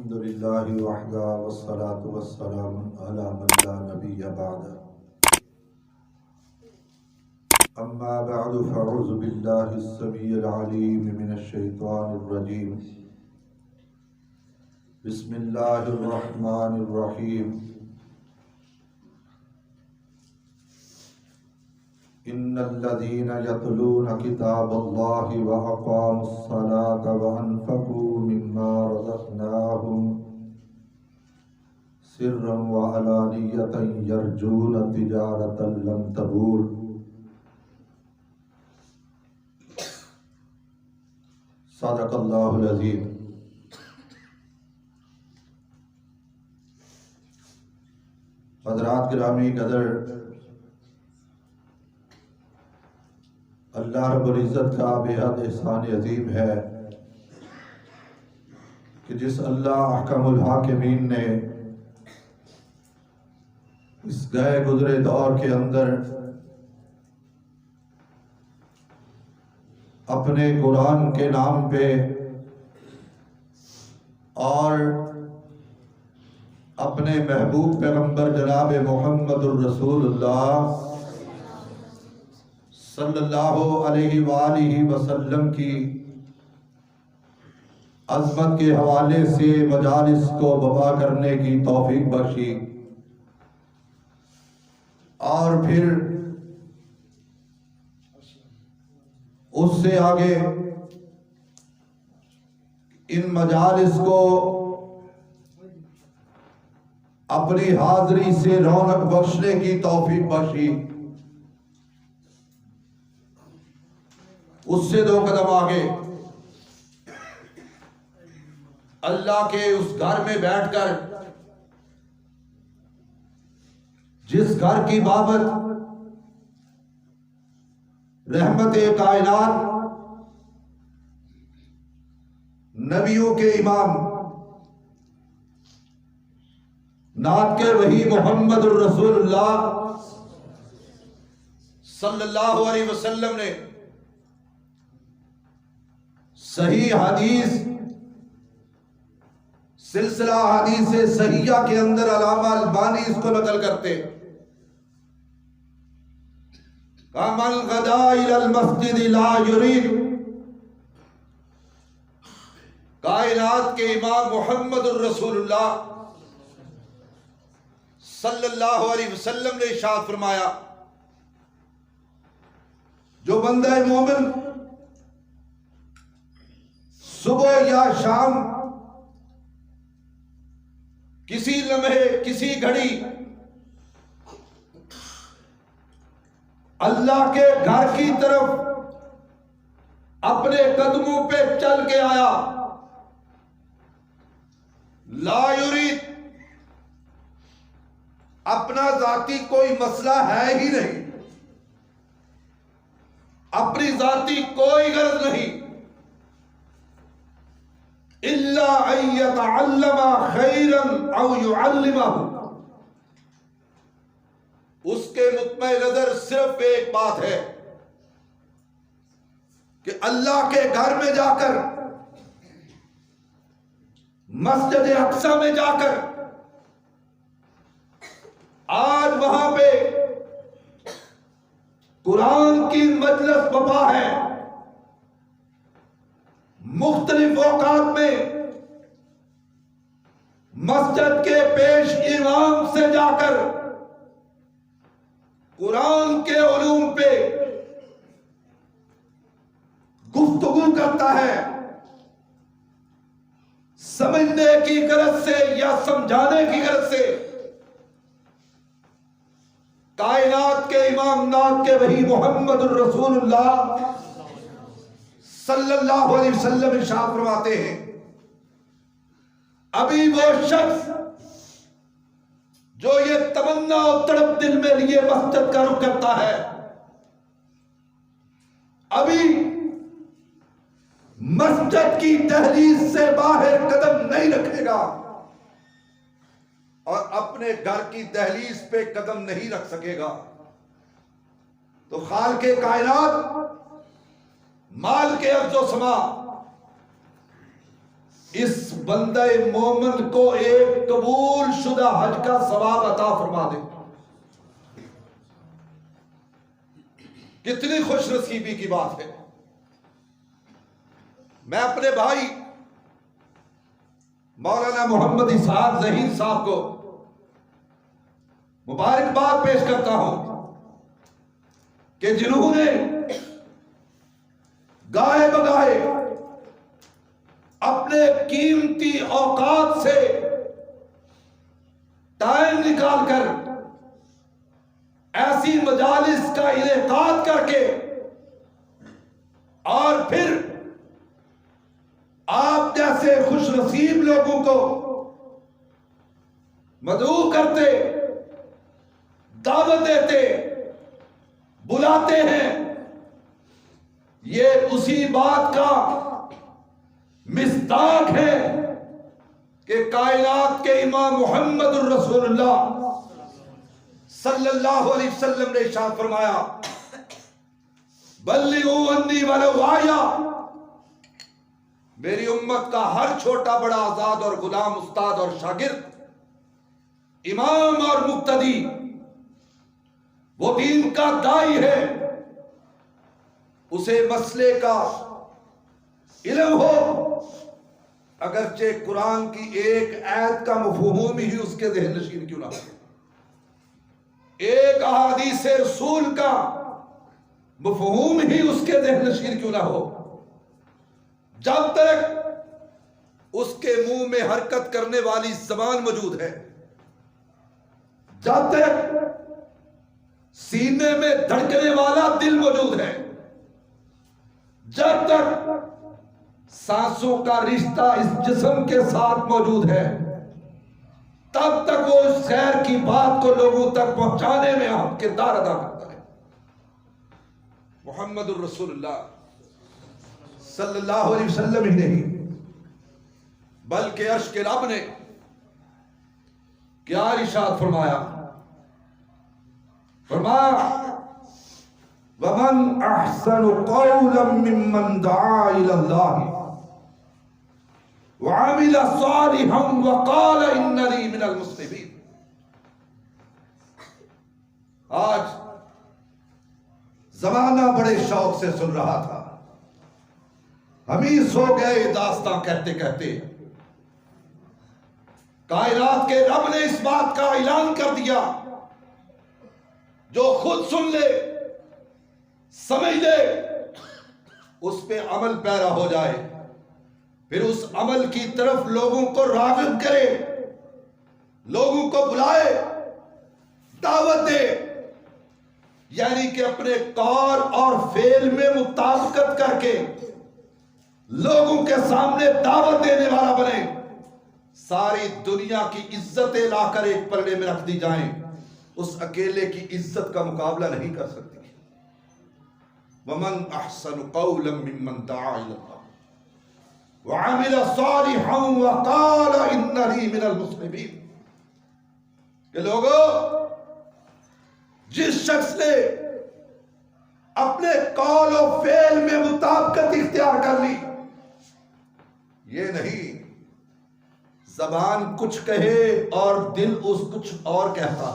अल्हम्दुलिल्लाहि वहदा वस्सलातु वस्सलामु अला मन ला नबिय्य बअदा। अम्मा बअदु फ़अऊज़ु बिल्लाहि अस्समीइल अलीम मिनश शैतानिर रजीम। बिस्मिल्लाहिर रहमानिर रहीम। इन्नल्लज़ीना यतलूना किताबल्लाहि व अक़ामुस्सलाता व अनफ़क़ू मिम्मा रज़क़नाहुम सिर्रन व अलानियतन यरजूना तिजारतन लन तबूर। सदक़ल्लाहुल अज़ीम। हज़रात गिरामी कदर, अल्लाह रब्बुल इज़्ज़त का बेहद एहसान अज़ीम है कि जिस अल्लाह अहकमुल हाकिमीन ने इस गए गुजरे दौर के अंदर अपने कुरान के नाम पे और अपने महबूब पैगंबर जनाब मोहम्मदुर रसूलुल्लाह सल्लल्लाहु अलैहि वालिहि वसल्लम की अज़मत के हवाले से मजालिस को बवा करने की तौफीक बख्शी और फिर उससे आगे इन मजालिस को अपनी हाज़री से रौनक बख्शने की तौफीक बख्शी, उससे दो कदम आगे अल्लाह के उस घर में बैठकर जिस घर की बाबत रहमते कायनात नबियों के इमाम नात के वही मोहम्मदुर रसूलुल्लाह सल्लल्लाहु अलैहि वसल्लम ने सही हदीस सिलसिला हदीस सहिया के अंदर अल्लामा अलबानी इसको नकल करते, कामल गदा इलल मस्जिद ला युरीद। कायनात के इमाम मोहम्मदुर रसूलुल्लाह सल्लल्लाहु अलैहि वसल्लम ने इरशाद फरमाया, जो बंदा मोमिन सुबह या शाम किसी लम्हे किसी घड़ी अल्लाह के घर की तरफ अपने कदमों पे चल के आया, ला युरीद, अपना जाती कोई मसला है ही नहीं, अपनी जाती कोई गरज नहीं, इल्ला अन यतअल्लमा खैरन औ युअल्लिमहु, उसके मुत्मई नजर सिर्फ एक बात है कि अल्लाह के घर में जाकर, मस्जिद अक्सा में जाकर, आज वहां पे कुरान की मजलिस बपा है, मुख्तलिफ औकात में मस्जिद के पेश इमाम से जाकर कुरान के उलूम पे गुफ्तगू करता है, समझने की गरज से या समझाने की गरज से। कायनात के इमाम नात के वही मोहम्मदुर रसूलुल्लाह सल्लल्लाहु अलैहि वसल्लम इरशाद फरमाते हैं, अभी वो शख्स जो ये तमन्ना और तड़प दिल में लिए मस्जिद का रुख करता है, अभी मस्जिद की दहलीज से बाहर कदम नहीं रखेगा और अपने घर की दहलीज पे कदम नहीं रख सकेगा, तो खालिक़े कायनात, माल के अर्ज़ो समा, इस बंदे मोमिन को एक कबूल शुदा हज का सवाब अता फरमा दे। कितनी खुश नसीबी की बात है। मैं अपने भाई मौलाना मोहम्मद इसहाक ज़हीर साहब को मुबारकबाद पेश करता हूं कि जिन्होंने गाए बगाए अपने कीमती औकात से टाइम निकालकर ऐसी मजालिस का इनेकाद करके और फिर आप जैसे खुश नसीब लोगों को मदऊ करते, दावत देते, बुलाते हैं। ये उसी बात का मिस्ताक है कि कायनात के इमाम मुहम्मद रसूलुल्लाह सल्लल्लाहु अलैहि वसल्लम ने इरशाद फरमाया, बल्लिगू अन्नी वलौ आया। मेरी उम्मत का हर छोटा बड़ा, आजाद और गुलाम, उस्ताद और शागिर्द, इमाम और मुक्तदी, वो दीन का दाई है। उसे मसले का इल्म हो, अगरचे कुरान की एक आयत का मफहूम ही उसके ज़हन नशीन क्यों ना हो, एक अहादीस रसूल का मफहूम ही उसके ज़हन नशीन क्यों ना हो, जब तक उसके मुंह में हरकत करने वाली ज़बान मौजूद है, जब तक सीने में धड़कने वाला दिल मौजूद है, जब तक सांसों का रिश्ता इस जिस्म के साथ मौजूद है, तब तक वो इस खैर की बात को लोगों तक पहुंचाने में अहम किरदार अदा करता है। मुहम्मदुर रसूलुल्लाह सल्लल्लाहु अलैहि वसल्लम ही नहीं बल्कि अर्श के रब ने क्या इरशाद फरमाया, वमन अहसनु कौलन मिम्मन दआ इलल्लाह व अमिला सालिहन व क़ाल इन्ननी मिनल मुस्लिमीन। आज जमाना बड़े शौक से सुन रहा था, हम ही सो गए दास्तां कहते कहते। कायनात के रब ने इस बात का ऐलान कर दिया, जो खुद सुन ले, समझ ले, उस पे अमल पैरा हो जाए, फिर उस अमल की तरफ लोगों को राग़िब करे, लोगों को बुलाए, दावत दे, यानी कि अपने कौल और फेल में मुताबिकत करके लोगों के सामने दावत देने वाला बने। सारी दुनिया की इज्जतें लाकर एक पलड़े में रख दी जाएं, उस अकेले की इज्जत का मुकाबला नहीं कर सकती। वमन अहसनु कौलन मिम्मन दआ इलल्लाह व अमिला सालिहन व क़ाल इन्ननी मिनल मुस्लिमीन। कि लोगों, जिस शख्स ने अपने कौल और फेल में मुताबिकत इख्तियार कर ली, ये नहीं जबान कुछ कहे और दिल उस कुछ और कहता,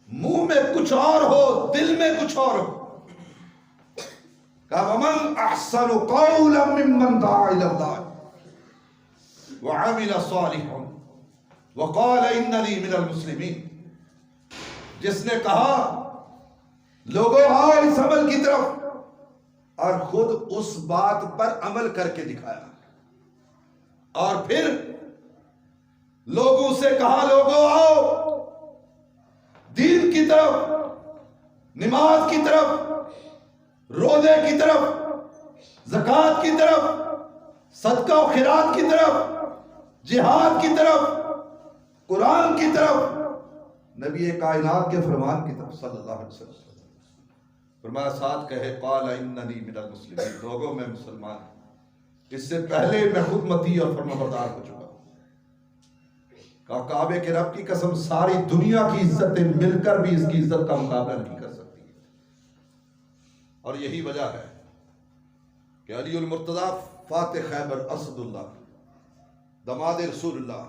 मुंह में कुछ और हो, दिल में कुछ और हो। वमन अहसनु कौलन मिम्मन दआ इलल्लाह व अमिला सालिहन व क़ाल इन्ननी मिनल मुस्लिमीन। जिसने कहा लोगों आओ इस अमल की तरफ, और खुद उस बात पर अमल करके दिखाया, और फिर लोगों से कहा लोगों आओ दीन की तरफ, नमाज की तरफ, रोजे की तरफ, ज़कात की तरफ, सदका और खिरात की तरफ, जिहाद की तरफ, कुरान की तरफ, नबी कायनात के फरमान की तरफ सल्लल्लाहु अलैहि वसल्लम। फरमाया, साथ कहे क़ाल इन्ननी मिनल मुस्लिमीन, लोगों में मुसलमान, इससे पहले मैं खुद मती और फरमाबरदार हो चुका। कहा काबे के रब की कसम, सारी दुनिया की इज्जतें मिलकर भी इसकी इज्जत का मुकाबला नहीं कर सकती। और यही वजह है कि अली उल मुर्तज़ा फातिह खैबर असदुल्लाह दमाद रसूलुल्लाह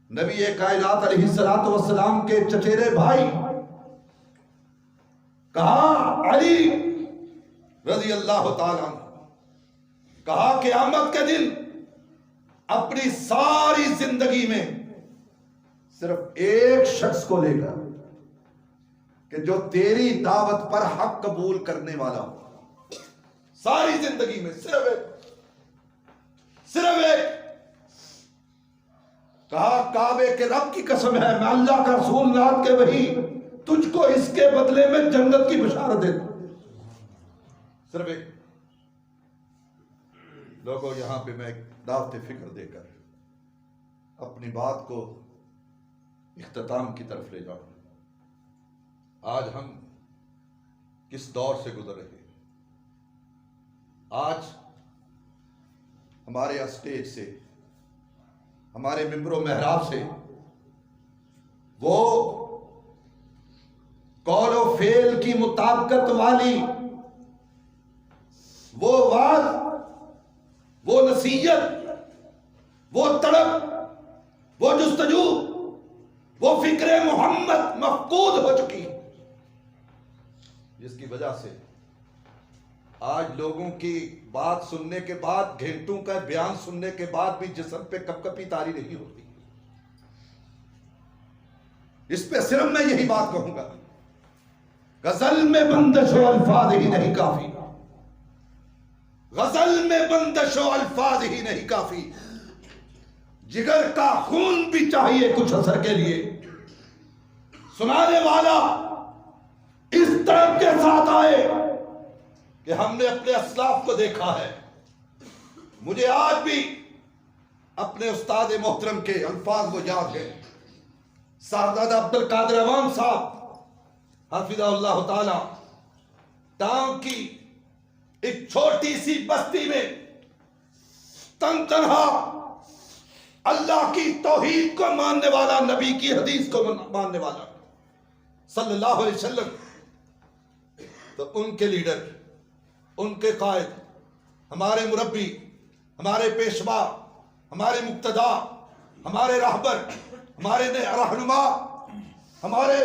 नबी कायनात अलैहिस्सलातु वस्सलाम के चचेरे भाई कहा अली रजी अल्लाह ताला कहा क़यामत के दिन अपनी सारी जिंदगी में सिर्फ एक शख्स को लेगा कि जो तेरी दावत पर हक कबूल करने वाला हो। सारी जिंदगी में सिर्फ एक कहा काबे के रब की कसम है, मैं अल्लाह का रसूल नात के वही तुझको इसके बदले में जन्नत की बशारत देता हूं। सिर्फ एक। लोगों यहां पे मैं एक दावत फिक्र देकर अपनी बात को इख्तिताम की तरफ ले जाऊं। आज हम किस दौर से गुजर रहे हैं। आज हमारे स्टेज से, हमारे मिंबरो महराब से वो कौल और फेल की मुताबिकत वाली वो वाज, वो नसीहत, वो तड़प, वो जुस्तजू, वो फिक्रे मोहम्मद मफकूद हो चुकी है, जिसकी वजह से आज लोगों की बात सुनने के बाद, घंटों का बयान सुनने के बाद भी जिस्म पे कपकपी तारी नहीं होती। इस पे सिर्फ मैं यही बात कहूंगा, गजल में बंदशो अल्फाज ही नहीं काफी, गजल में बंदशो अल्फाज ही नहीं काफी, जिगर का खून भी चाहिए कुछ असर के लिए। सुनाने वाला इस तरह के साथ आए कि हमने अपने असलाफ को देखा है। मुझे आज भी अपने उस्ताद मोहतरम के अल्फाज वो याद है। साहबजादा अब्दुल कादिर अवाम साहब हफिज़हुल्लाह ताला टांग की एक छोटी सी बस्ती में तनहा अल्लाह की तौहीद को मानने वाला, नबी की हदीस को मानने वाला सल्लल्लाहु अलैहि वसल्लम, तो उनके लीडर, उनके कायद, हमारे मुरब्बी, हमारे पेशवा, हमारे मुक्तदा, हमारे रहबर, हमारे रहनुमा, हमारे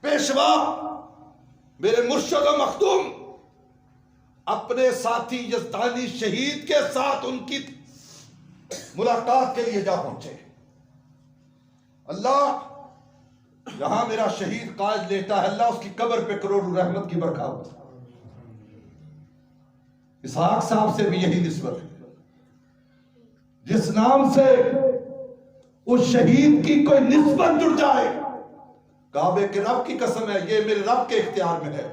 पेशवा, मेरे मुर्शिद व मखदूम अपने साथी यज़दानी शहीद के साथ उनकी मुलाकात के लिए जा पहुंचे। अल्लाह जहां मेरा शहीद कायद लेता है, अल्लाह उसकी कब्र पे करोड़ों रहमत की बरकत। इसहाक साहब से भी यही निस्बत है। जिस नाम से उस शहीद की कोई निस्बत जुड़ जाए, काबे के रब की कसम है, ये मेरे रब के इख्तियार में है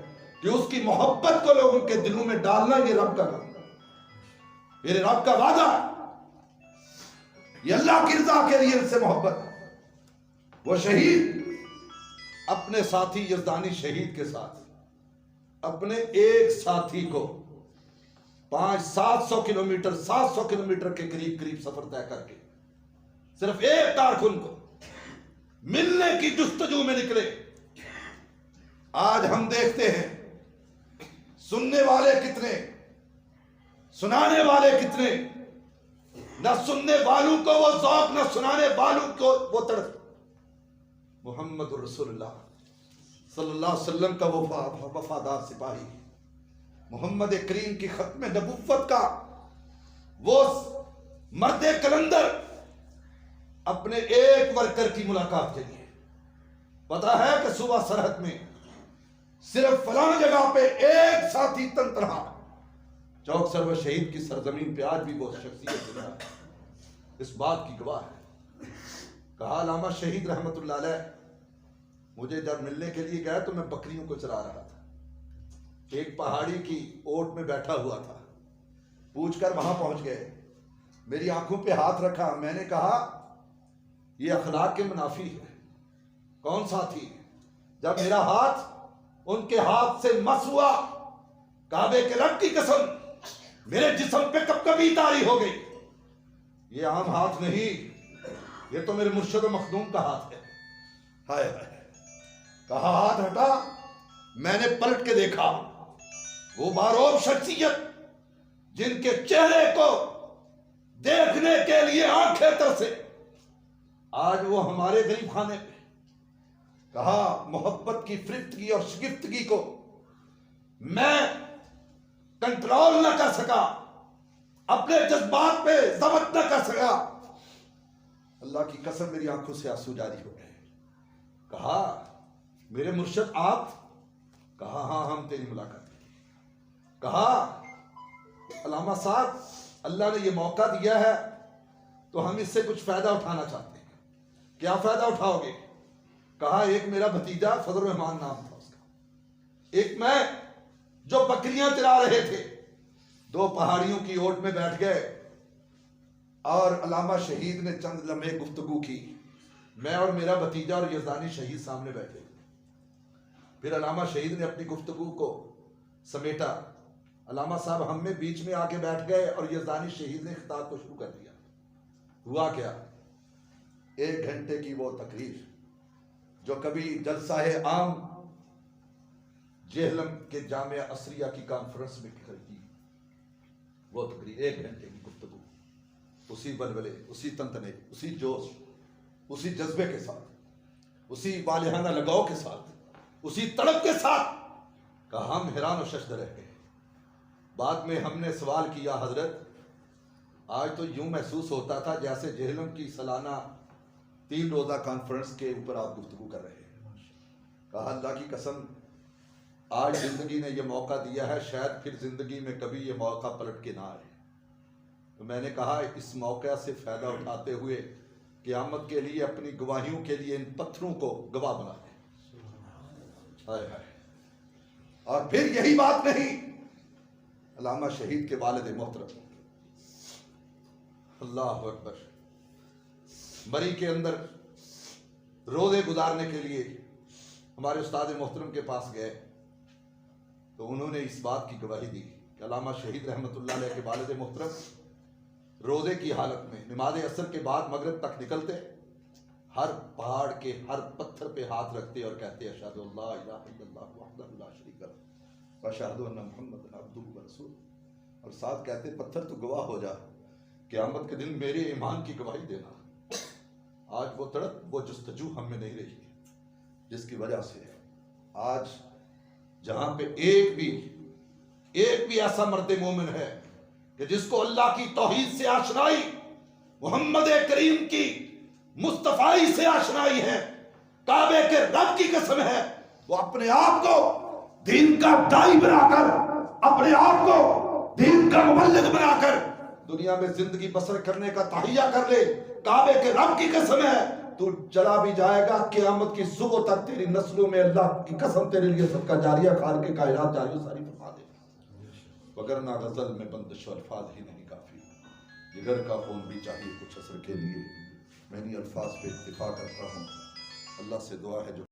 कि उसकी मोहब्बत को लोगों के दिलों में डालना, ये रब का काम, मेरे रब का वादा है। ये अल्लाह की रज़ा के लिए इनसे मोहब्बत। वो शहीद अपने साथी यज़दानी शहीद के साथ अपने एक साथी को 500-700 किलोमीटर 700 किलोमीटर के करीब करीब सफर तय करके सिर्फ एक कारकुन को मिलने की जुस्तजू में निकले। आज हम देखते हैं सुनने वाले कितने, सुनाने वाले कितने, न सुनने वालों को वो ज़ौक़, न सुनाने वालों को वो तड़प। मोहम्मद रसूलुल्लाह सल्लल्लाहु अलैहि वसल्लम का वो वफादार सिपाही, मोहम्मद करीम की खत्म नबुव्वत का वो मर्दे कलंदर अपने एक वर्कर की मुलाकात के लिए पता है कि सुबह सरहद में सिर्फ फलां जगह पे एक साथी तनतनहा चौक सरवर शहीद की सरजमीन पे आज भी वो शख्सियत इस बात की गवाह है। कहा अल्लामा शहीद रहमतुल्लाह अलैह, मुझे जब मिलने के लिए गया तो मैं बकरियों को चरा रहा था, एक पहाड़ी की ओट में बैठा हुआ था, पूछकर वहां पहुंच गए, मेरी आंखों पे हाथ रखा, मैंने कहा ये अखलाक के मुनाफी है। कौन साथी? जब मेरा हाथ उनके हाथ से मस हुआ, काबे के रब की कसम मेरे जिस्म पे कपकपी तारी हो गई। ये आम हाथ नहीं, ये तो मेरे मुर्शिद मखदूम का हाथ है। हाय हाय। कहा हाथ हटा, मैंने पलट के देखा, वो बारोब शख्सियत जिनके चेहरे को देखने के लिए आंखें तरसे, आज वो हमारे गरीब खाने पे। कहा मोहब्बत की फरिश्तगी और शिगिफ्तगी को मैं कंट्रोल ना कर सका, अपने जज्बात पे जब्त ना कर सका। अल्लाह की कसम मेरी आंखों से आंसू जारी हो गए। कहा मेरे मुर्शिद आप? कहा हाँ हम तेरी मुलाकात की। कहा अल्लामा साहब अल्लाह ने ये मौका दिया है तो हम इससे कुछ फायदा उठाना चाहते हैं, क्या फायदा उठाओगे? कहा एक मेरा भतीजा फजल रहमान नाम था उसका, एक मैं जो बकरियां चरा रहे थे, दो पहाड़ियों की ओट में बैठ गए और अल्लामा शहीद ने चंद लम्हे गुफ्तगू की। मैं और मेरा भतीजा और यज़दानी शहीद सामने बैठे। फिर अल्लामा शहीद ने अपनी गुफ्तगू को समेटा। अल्लामा साहब हम में बीच में आके बैठ गए और यज़दानी शहीद ने खिताब को शुरू कर दिया। हुआ क्या? 1 घंटे की वो तकरीर जो कभी जलसा-ए आम जेहलम के जामिया असरिया की कॉन्फ्रेंस में की, वो तकरीर 1 घंटे की गुफ्तगू, उसी बलबले, उसी तंतने, उसी जोश, उसी जज्बे के साथ, उसी वालिहाना लगाव के साथ, उसी तड़प के साथ। कहा हम हैरान और शशद रह गए। बाद में हमने सवाल किया हजरत आज तो यूं महसूस होता था जैसे जेहलम की सालाना 3 रोजा कॉन्फ्रेंस के ऊपर आप गुफ्तगू कर रहे हैं। कहा अल्लाह की कसम आज जिंदगी ने यह मौका दिया है, शायद फिर जिंदगी में कभी यह मौका पलट के ना आए। तो मैंने कहा इस मौके से फायदा उठाते हुए क़यामत के लिए अपनी गवाहियों के लिए इन पत्थरों को गवाह बना दें। हाय हाय। और फिर यही बात नहीं, अल्लामा शहीद के वालिद मोहतरम, अल्लाह अकबर, मरी के अंदर रोज़े गुजारने के लिए हमारे उस्ताद मोहतरम के पास गए तो उन्होंने इस बात की गवाही दी कि अल्लामा शहीद रहमतुल्लाह अलैह के वालिद मोहतरम रोज़े की हालत में नमाज असर के बाद मगरिब तक निकलते, हर पहाड़ के हर पत्थर पे हाथ रखते और कहते अशहदु अल्ला इलाहा इल्लल्लाह वहदहु ला शरीका लहु व अशहदु अन्ना मुहम्मदन अब्दुहु व रसूलुहु, और साथ कहते पत्थर तू गवाह हो जा, क़यामत के दिन मेरे ईमान की गवाही देना। आज वो तड़प, वो जस्तजू हम में नहीं रही, जिसकी वजह से आज जहां पे एक भी ऐसा मर्द मोमिन है कि जिसको अल्लाह की तौहीद से आशनाई, मोहम्मद करीम की मुस्तफाई से आशनाई है, काबे के रब की कसम है, वो अपने आप को दीन का दाई बनाकर, अपने आप को दीन का मुबल्लिग बनाकर दुनिया में जिंदगी बसर करने का तहिया कर ले। काबे के रब की कसम है तू चला भी जाएगा क़यामत की सुबह तक तेरी नस्लों में अल्लाह की कसम तेरे लिए सदका जारिया खान के कायनात जारी सारी फरमा दे, वगरना गजल में बंदिश और अल्फाज ही नहीं काफी, जिगर का खून भी चाहिए कुछ असर के लिए। मैं इन अल्फाज पे इत्तिफा करता हूँ। अल्लाह से दुआ है जो